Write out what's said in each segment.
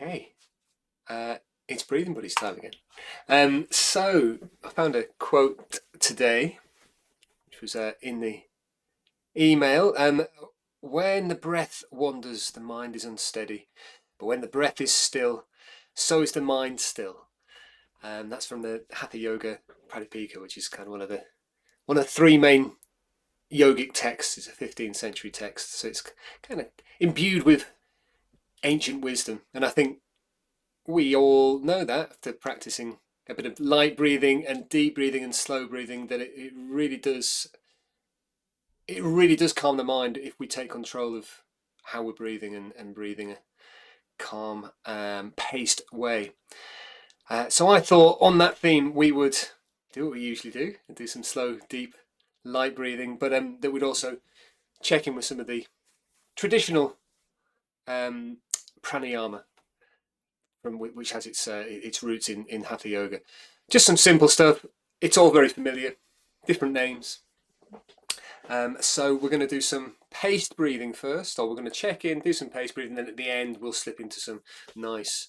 Okay, it's Breathing Buddies time again. So I found a quote today, which was in the email. When the breath wanders, the mind is unsteady, but when the breath is still, so is the mind still. That's from the Hatha Yoga Pradipika, which is kind of one of the three main yogic texts. It's a 15th century text, so it's kind of imbued with ancient wisdom, and I think we all know that after practicing a bit of light breathing and deep breathing and slow breathing, that it really does calm the mind if we take control of how we're breathing and breathing a calm, paced way. So I thought on that theme we would do what we usually do and do some slow, deep, light breathing, but that would also check in with some of the traditional pranayama, from which has its roots in Hatha Yoga. Just some simple stuff. It's all very familiar, different names. So we're going to do some paced breathing first, or we're going to check in, do some paced breathing, then at the end we'll slip into some nice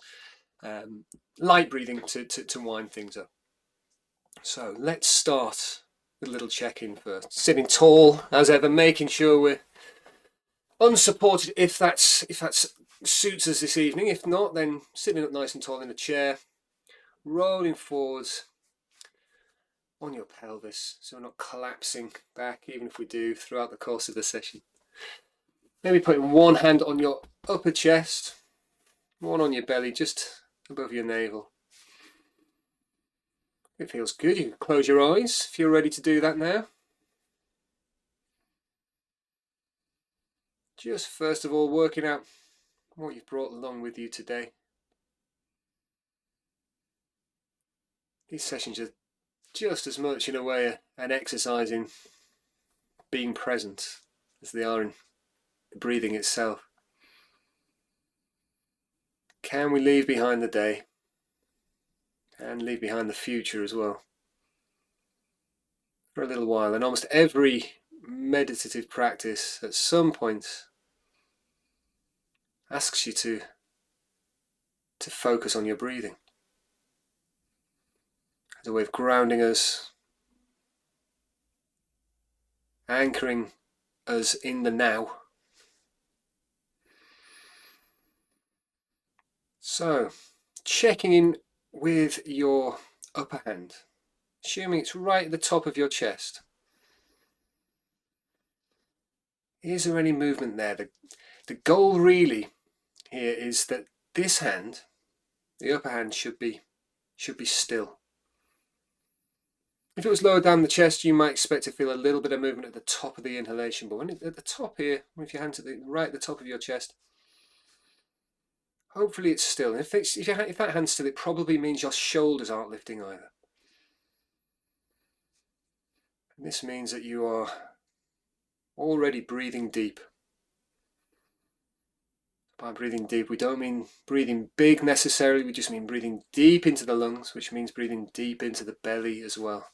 light breathing to wind things up. So let's start with a little check-in first. Sitting tall as ever, making sure we're unsupported if that suits us this evening. If not, then sitting up nice and tall in a chair, rolling forwards on your pelvis, so we're not collapsing back, even if we do throughout the course of the session. Maybe putting one hand on your upper chest, one on your belly, just above your navel. If it feels good, you can close your eyes if you're ready to do that now. Just first of all, working out what you've brought along with you today. These sessions are just as much in a way an exercise in being present as they are in the breathing itself. Can we leave behind the day and leave behind the future as well for a little while? And almost every meditative practice at some point asks you to focus on your breathing as a way of grounding us, anchoring us in the now. So, checking in with your upper hand, assuming it's right at the top of your chest. Is there any movement there? The goal really here is that this hand, the upper hand, should be still. If it was lower down the chest, you might expect to feel a little bit of movement at the top of the inhalation, but when it's at the top here, with your hand right at the top of your chest, hopefully it's still. And if that hand's still, it probably means your shoulders aren't lifting either. And this means that you are already breathing deep. By breathing deep, we don't mean breathing big necessarily, we just mean breathing deep into the lungs, which means breathing deep into the belly as well.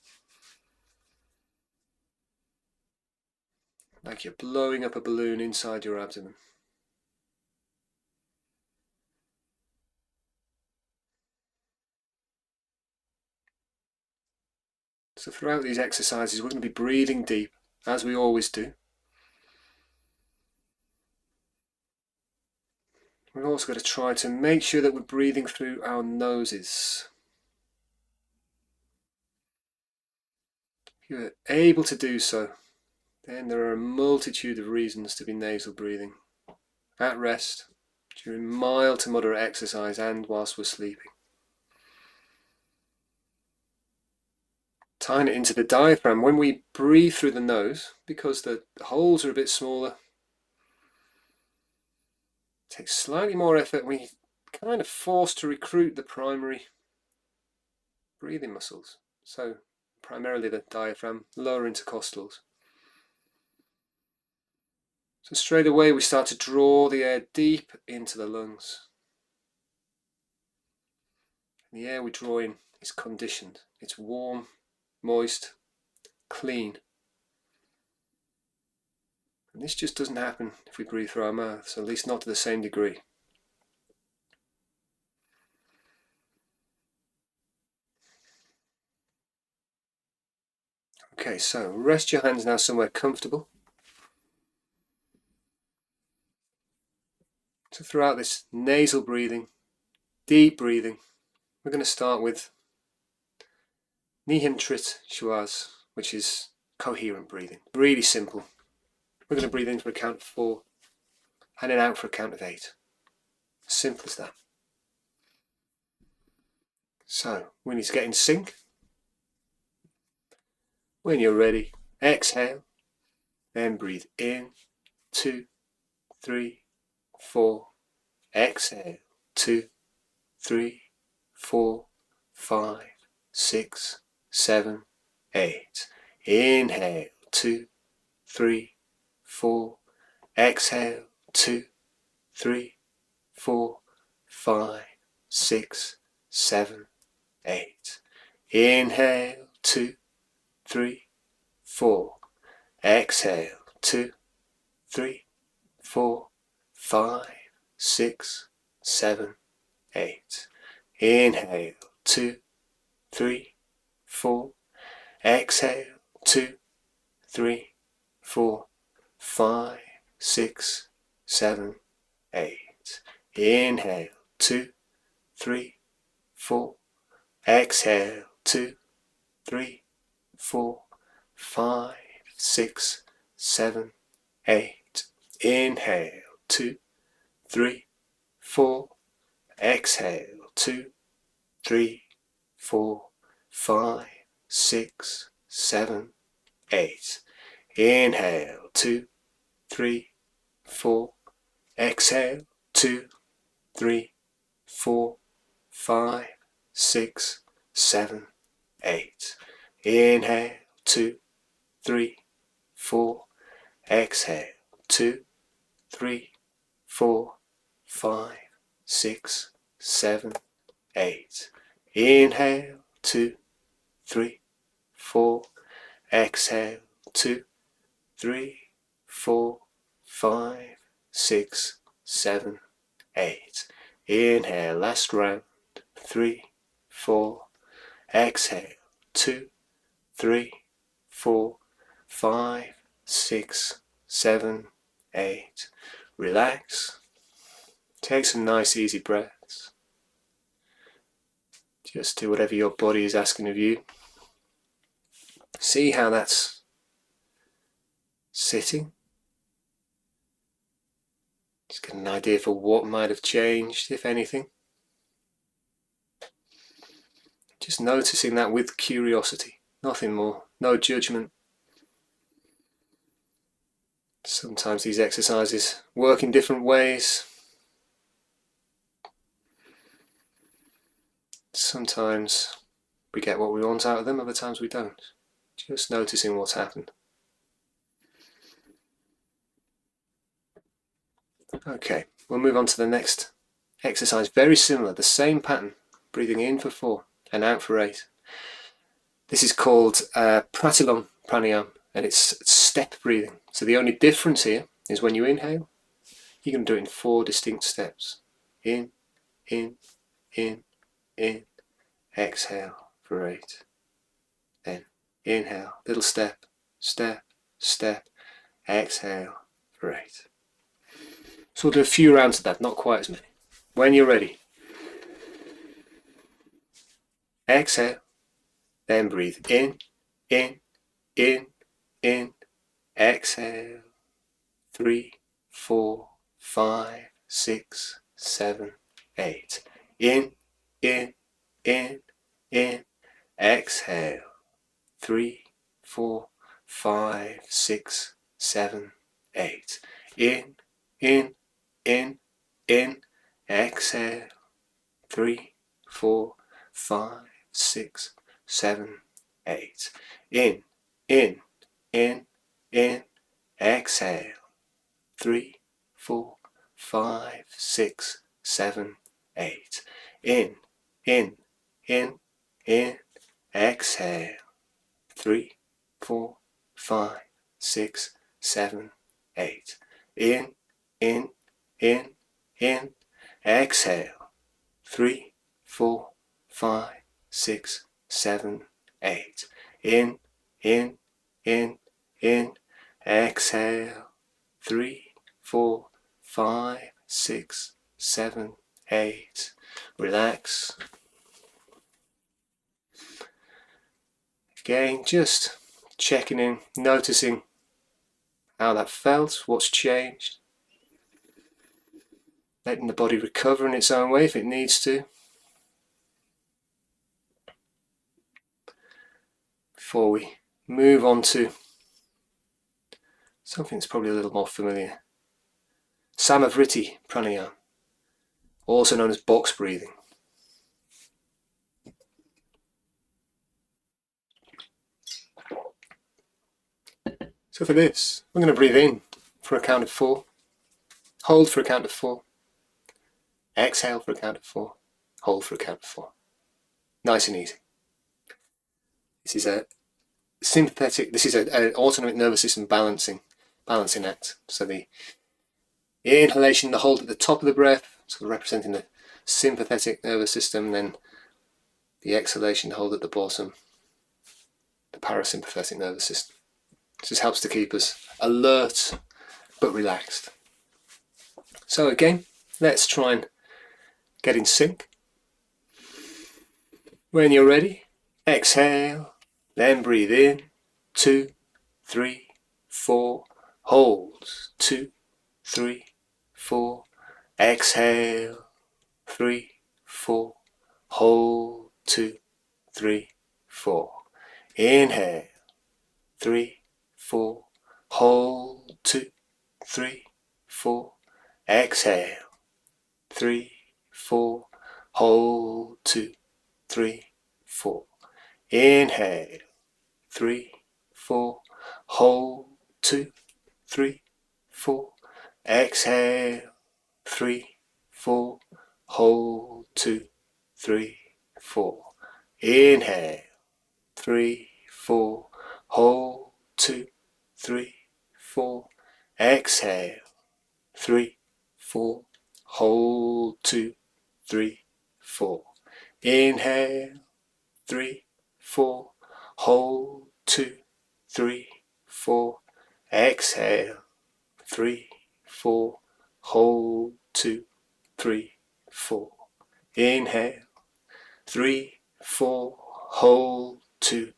Like you're blowing up a balloon inside your abdomen. So throughout these exercises, we're going to be breathing deep, as we always do. We're also going to try to make sure that we're breathing through our noses. If you're able to do so, then there are a multitude of reasons to be nasal breathing, at rest, during mild to moderate exercise, and whilst we're sleeping. Tying it into the diaphragm, when we breathe through the nose, because the holes are a bit smaller, it takes slightly more effort. We kind of forced to recruit the primary breathing muscles. So primarily the diaphragm, lower intercostals. So straight away we start to draw the air deep into the lungs. And the air we draw in is conditioned. It's warm, moist, clean. And this just doesn't happen if we breathe through our mouths, at least not to the same degree. Okay, so rest your hands now somewhere comfortable. So throughout this nasal breathing, deep breathing, we're going to start with Nihantrit Shwas, which is coherent breathing. Really simple. We're going to breathe in for a count of 4 and then out for a count of 8. Simple as that. So we need to get in sync. When you're ready, exhale, then breathe in, 2, 3, 4. Exhale, 2, 3, 4, 5, 6, 7, 8. Inhale, 2, 3, 4. Exhale, 2, 3, 4, 5, 6, 7, 8. Inhale, 2, 3, 4. Exhale, 2, 3, 4, 5, 6, 7, 8. Inhale, 2, 3, 4. Exhale, 2, 3, 4, 5, 6, 7, 8. Inhale, 2, 3, 4. Exhale, 2, 3, 4, 5, 6, 7, 8. Inhale, 2, 3, 4. Exhale, 2, 3, 4, 5, 6, 7, 8. Inhale, 2, 3, 4. Exhale, 2, 3, 4, 5, 6, 7, 8. Inhale, 2, 3, 4. Exhale, 2, 3, 4, 5, 6, 7, 8. Inhale, 2, 3, 4. Exhale, 2, 3, 4, 5, 6, 7, 8. Inhale, last round. 3, 4. Exhale, 2, 3, 4, 5, 6, 7, 8. Relax. Take some nice easy breaths. Just do whatever your body is asking of you. See how that's sitting. Just get an idea for what might have changed, if anything. Just noticing that with curiosity, nothing more, no judgment. Sometimes these exercises work in different ways. Sometimes we get what we want out of them, other times we don't. Just noticing what's happened. Okay, we'll move on to the next exercise. Very similar, the same pattern. Breathing in for 4 and out for 8. This is called pranayama, and it's step breathing. So the only difference here is when you inhale, you're going to do it in 4 distinct steps. In, in, in, in. Exhale for 8. Then inhale, little step, step, step. Exhale for 8. So we'll do a few rounds of that, not quite as many. When you're ready, exhale, then breathe in, in, in, in. Exhale. 3, 4, 5, 6, 7, 8. In, in, in, in. Exhale. 3, 4, 5, 6, 7, 8. In, in, in, in. Exhale. 3, 4, 5, 6, 7, 8. In, in, in, in. Exhale. 3, 4, 5, 6, 7, 8. In, in, in, in. Exhale. 3, 4, 5, 6, 7, 8. In, in, in, in. Exhale. 3, 4, 5, 6, 7, 8. In, in, in, exhale, 3, 4, 5, 6, 7, 8, relax. Again, just checking in, noticing how that felt, what's changed. Letting the body recover in its own way if it needs to. Before we move on to something that's probably a little more familiar. Samavriti pranayama, also known as box breathing. So for this, we're going to breathe in for a count of 4, hold for a count of 4, exhale for a count of 4, hold for a count of 4. Nice and easy. This is a sympathetic, this is an autonomic nervous system balancing act. So the inhalation, the hold at the top of the breath, sort of representing the sympathetic nervous system, and then the exhalation, the hold at the bottom, the parasympathetic nervous system. This just helps to keep us alert but relaxed. So again, let's try and get in sync. When you're ready, exhale, then breathe in, 2, 3, 4, hold, 2, 3, 4, exhale, 3, 4, hold, 2, 3, 4, inhale, 3, 4, hold, 2, 3, 4, exhale, 3, 4, hold, 2, 3, 4, inhale, 3, 4, hold, 2, 3, 4, exhale, 3, 4, hold, 2, 3, 4, inhale, 3, 4, hold, 2, 3, 4, exhale, 3, 4, hold, 2, 3, 4, inhale, 3, 4, hold, 2, 3, 4, exhale, 3, 4, hold, 2, 3, 4, inhale, 3, 4, hold, 2,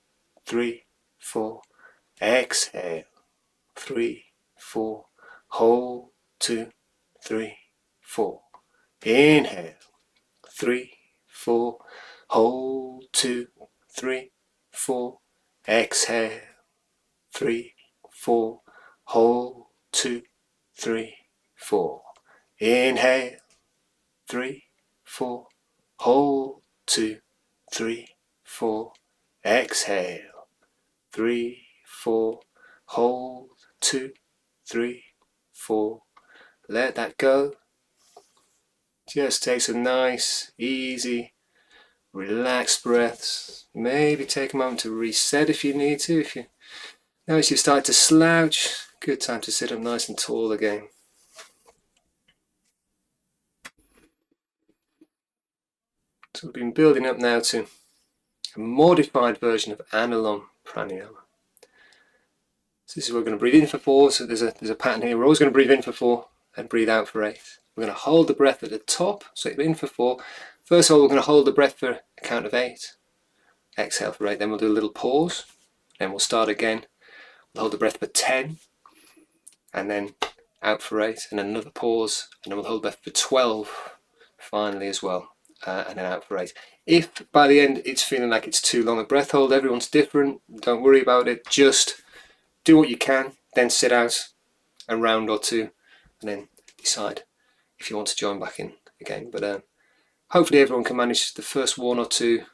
3, 4, exhale, 3, 4, hold, 2, 3, 4, inhale, 3, 4, hold, 2, 3, 4, exhale, 3, 4, hold, 2, 3, 4, inhale, 3, 4, hold, 2, 3, 4, exhale, 3, 4, hold, 2, 3, 4, let that go. Just take some nice, easy, relaxed breaths. Maybe take a moment to reset if you need to. If you notice you start to slouch, good time to sit up nice and tall again. So we've been building up now to a modified version of Anulom Pranayama. So this is where we're going to breathe in for 4. So there's a pattern here. We're always going to breathe in for 4 and breathe out for 8. We're going to hold the breath at the top. So in for 4. First of all, we're going to hold the breath for a count of 8. Exhale for 8. Then we'll do a little pause. Then we'll start again. We'll hold the breath for 10. And then out for 8. And another pause. And then we'll hold the breath for 12. Finally as well. And then out for 8. If by the end it's feeling like it's too long a breath hold, everyone's different. Don't worry about it. Just do what you can. Then sit out a round or 2. And then decide if you want to join back in again. But hopefully everyone can manage the first 1 or 2.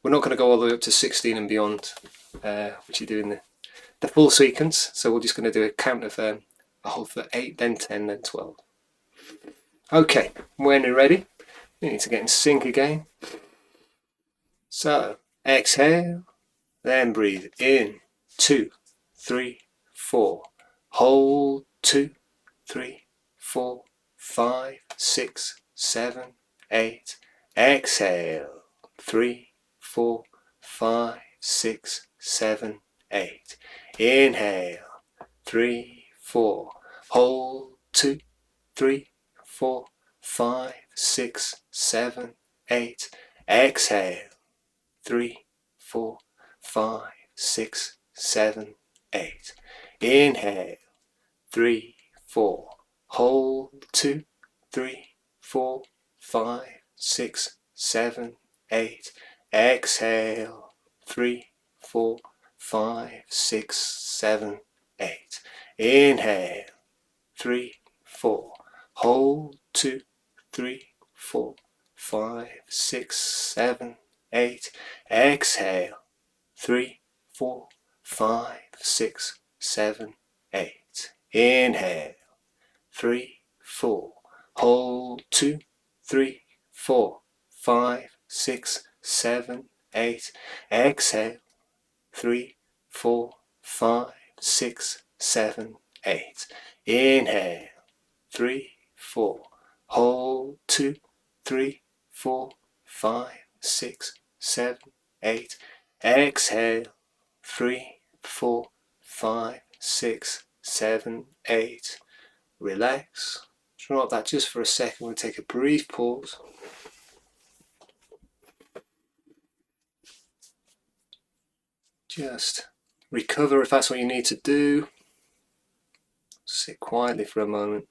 We're not going to go all the way up to 16 and beyond, which you're doing the full sequence. So we're just going to do a count of a hold for 8, then 10, then 12. Okay, when you're ready, you need to get in sync again. So exhale, then breathe in, 2, 3, 4. Hold, 2, 3, 4, 5, 6, 7, 8. Exhale, 3, 4, 5, 6, 7, 8. Inhale. 3, 4. Hold. 2, 3, 4, 5, 6, 7, 8. Exhale. 3, 4, 5, 6, 7, 8. Inhale. 3, 4. Hold. 2, 3, 4, 5, 6, 7, 8. Exhale. 3, 4, 5, 6, 7, 8. Inhale. 3, 4. Hold. 2, 3, 4, 5, 6, 7, 8. Exhale. 3, 4, 5, 6, 7, 8. Inhale. 3, 4. Hold. 2, 3, 4, 5, 6, 7, 8. Exhale. 3, 4, 5, 6, 7, 8. Inhale. 3, 4. Hold. 2, 3, 4, 5, 6, 7, 8. Exhale. 3, 4, 5, 6, 7, 8. Relax. Drop that just for a second. We'll take a brief pause. Just recover if that's what you need to do. Sit quietly for a moment.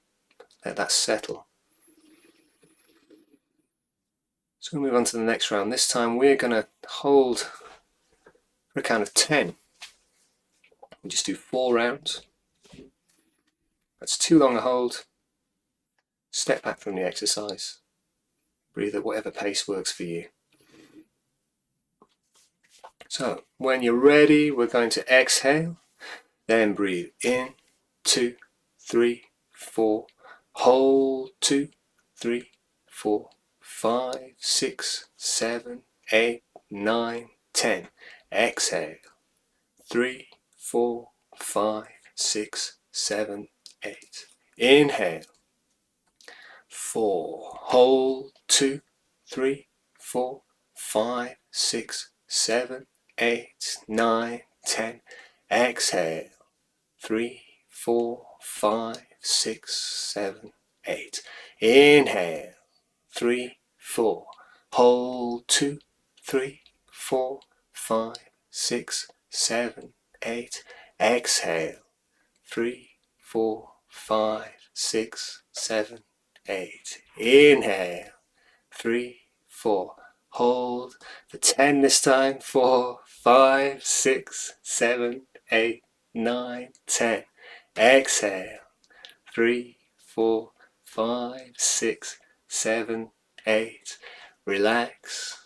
Let that settle. So we'll move on to the next round. This time we're going to hold for a count of 10. We just do 4 rounds. That's too long a hold. Step back from the exercise. Breathe at whatever pace works for you. So when you're ready, we're going to exhale. Then breathe in. 2, 3, 4. Hold. 2, 3, 4, 5, 6, 7, 8, 9, 10. Exhale. 3, 4, 5, 6, 7, 8. Inhale. 4. Hold. 2, 3, 4, 5, 6, 7, 8, 9, 10. Exhale. 3, 4, 5, 6, 7, 8. Inhale. 3, 4. Hold. 2, 3, 4, 5, 6, 7, 8. Exhale. 3, 4, 5, 6, 7, 8. Inhale. 3, 4. Hold for 10 this time. 4, 5, 6, 7, 8, 9, 10. Exhale. 3, 4, 5, 6, 7, 8. Relax.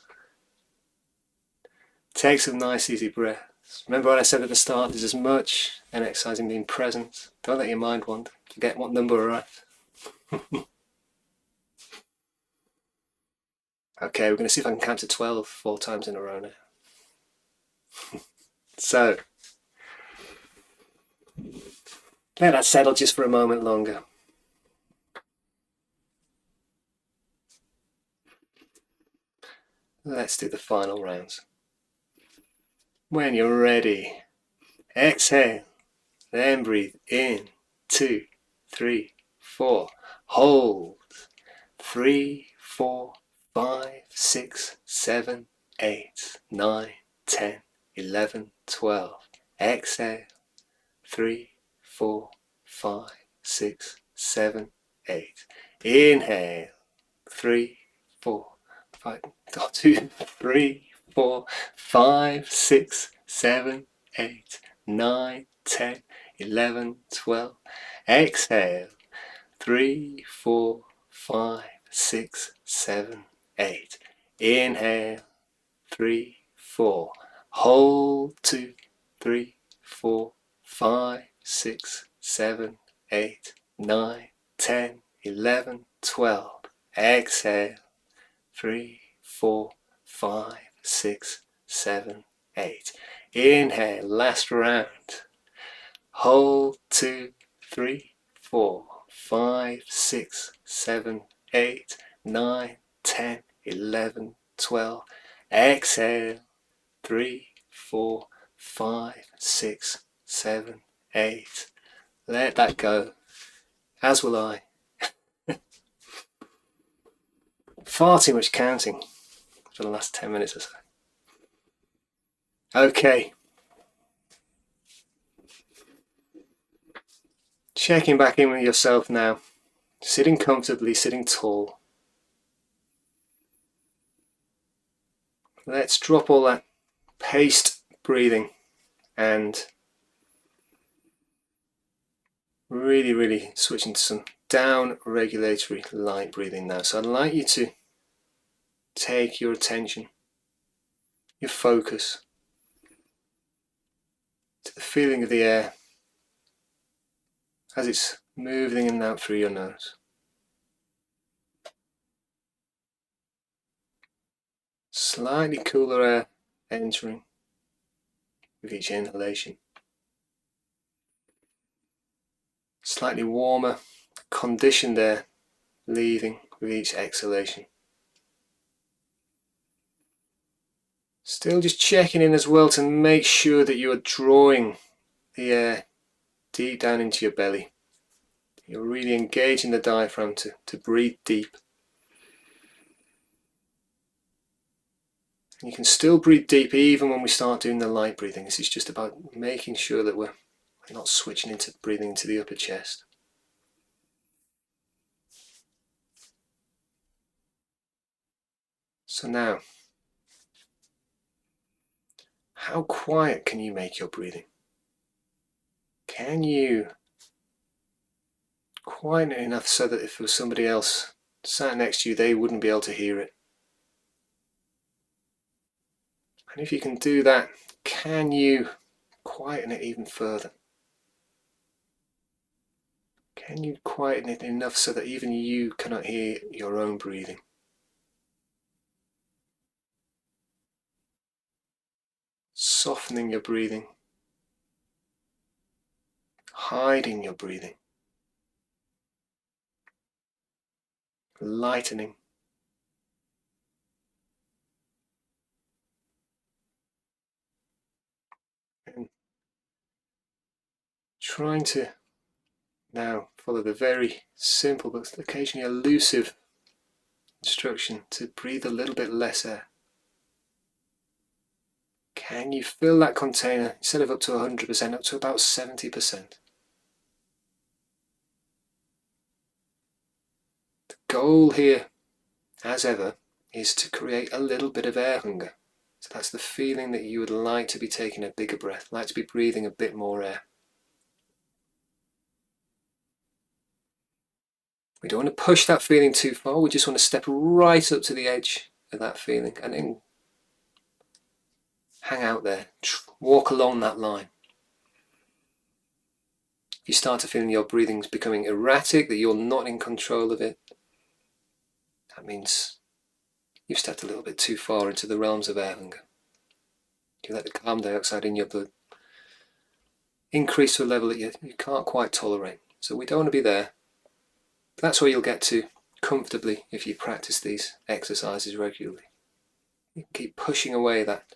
Take some nice easy breaths. Remember what I said at the start, there's as much an exercise in being present. Don't let your mind wander. Forget what number we're at. Okay, we're going to see if I can count to 12 4 times in a row now. So, let that settle just for a moment longer. Let's do the final rounds. When you're ready, exhale, then breathe in. 2, 3, 4. Hold. 3, 4, 5, 6, 7, 8, 9, 10, 11, 12. Exhale. 3, 4, 5, 6, 7, 8. Inhale. 3, 4, 5, 2, 3, 4, 5, 6, 7, 8, 9, 10, 11, 12. Exhale. 3, 4, 5, 6, 7, 8. Inhale. 3, 4. Hold. 2, 3, 4, 5, 6, 7, 8, 9, 10, 11, 12. Exhale. 3, 4, 5, 6, 7, 8. Inhale. Last round. Hold. 2, 3, 4, 5, 6, 7, 8, 9, 10, 11, 12. Exhale. 3, 4, 5, 6, 7, 8. Let that go, as will I. Far too much counting for the last 10 minutes or so. Okay. Checking back in with yourself now. Sitting comfortably, sitting tall. Let's drop all that paced breathing and really switching to some down regulatory light breathing now. So I'd like you to take your attention, your focus to the feeling of the air as it's moving in and out through your nose. Slightly cooler air entering with each inhalation. Slightly warmer, conditioned air leaving with each exhalation. Still just checking in as well to make sure that you are drawing the air deep down into your belly. You're really engaging the diaphragm to breathe deep. And you can still breathe deep even when we start doing the light breathing. This is just about making sure that we're not switching into breathing into the upper chest. So now, how quiet can you make your breathing? Can you quieten it enough so that if there was somebody else sat next to you, they wouldn't be able to hear it? And if you can do that, can you quieten it even further? Can you quieten it enough so that even you cannot hear your own breathing? Softening your breathing, hiding your breathing, lightening. And trying to now follow the very simple but occasionally elusive instruction to breathe a little bit less air. Can you fill that container, instead of up to 100%, up to about 70%? The goal here, as ever, is to create a little bit of air hunger. So that's the feeling that you would like to be taking a bigger breath, like to be breathing a bit more air. We don't want to push that feeling too far, we just want to step right up to the edge of that feeling and then hang out there, walk along that line. If you start to feel your breathing's becoming erratic, that you're not in control of it, that means you've stepped a little bit too far into the realms of air hunger. You let the carbon dioxide in your blood increase to a level that you can't quite tolerate. So we don't want to be there. That's where you'll get to comfortably if you practice these exercises regularly. You can keep pushing away that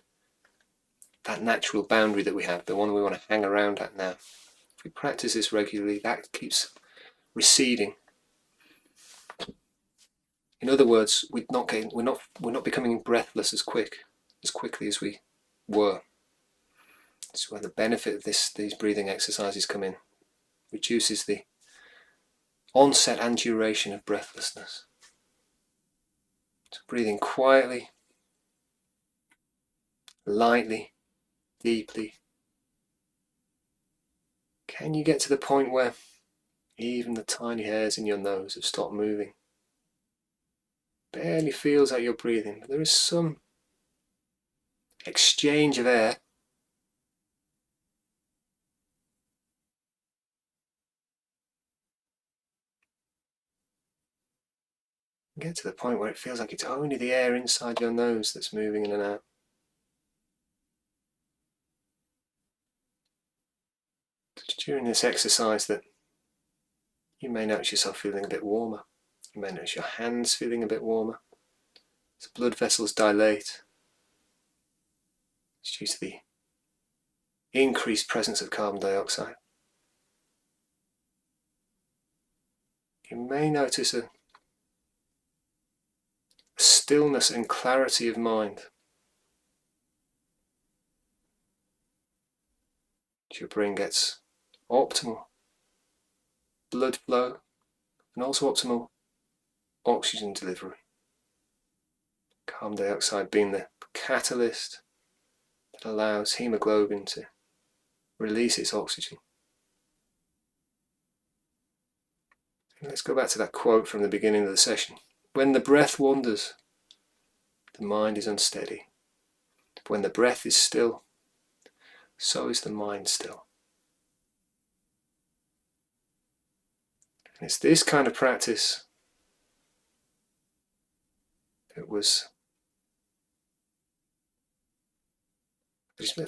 natural boundary that we have, the one we want to hang around at now. If we practice this regularly, that keeps receding. In other words, we're not becoming breathless as quickly as we were. That's where the benefit of these breathing exercises come in. Reduces the onset and duration of breathlessness. So breathing quietly, lightly, deeply. Can you get to the point where even the tiny hairs in your nose have stopped moving? Barely feels like you're breathing, but there is some exchange of air. Get to the point where it feels like it's only the air inside your nose that's moving in and out. During this exercise that you may notice yourself feeling a bit warmer. You may notice your hands feeling a bit warmer. As blood vessels dilate, it's due to the increased presence of carbon dioxide. You may notice a stillness and clarity of mind. Your brain gets optimal blood flow and also optimal oxygen delivery. Carbon dioxide being the catalyst that allows hemoglobin to release its oxygen. And let's go back to that quote from the beginning of the session. When the breath wanders, the mind is unsteady. When the breath is still, so is the mind still. And it's this kind of practice that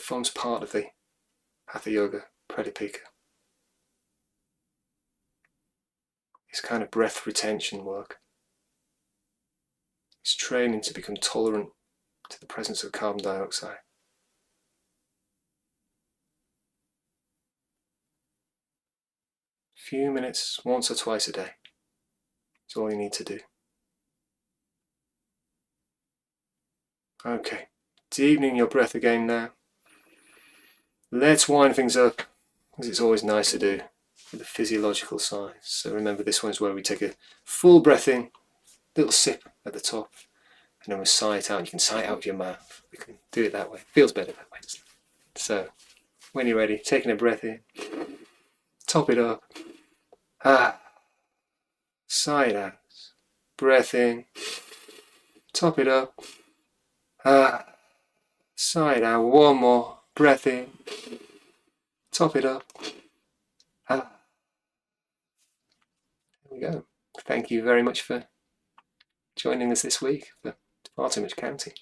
forms part of the Hatha Yoga Pradipika. It's kind of breath retention work. It's training to become tolerant to the presence of carbon dioxide. A few minutes, once or twice a day. That's all you need to do. Okay, deepening your breath again now. Let's wind things up, as it's always nice to do with the physiological size. So remember, this one's where we take a full breath in, little sip at the top, and then we sigh it out. You can sigh it out with your mouth. We can do it that way. Feels better that way, doesn't it? So, when you're ready, taking a breath in, top it up, sigh it out, breath in, top it up, sigh it out, one more, breath in, top it up, there we go. Thank you very much for joining us this week for Far Too Much Counting.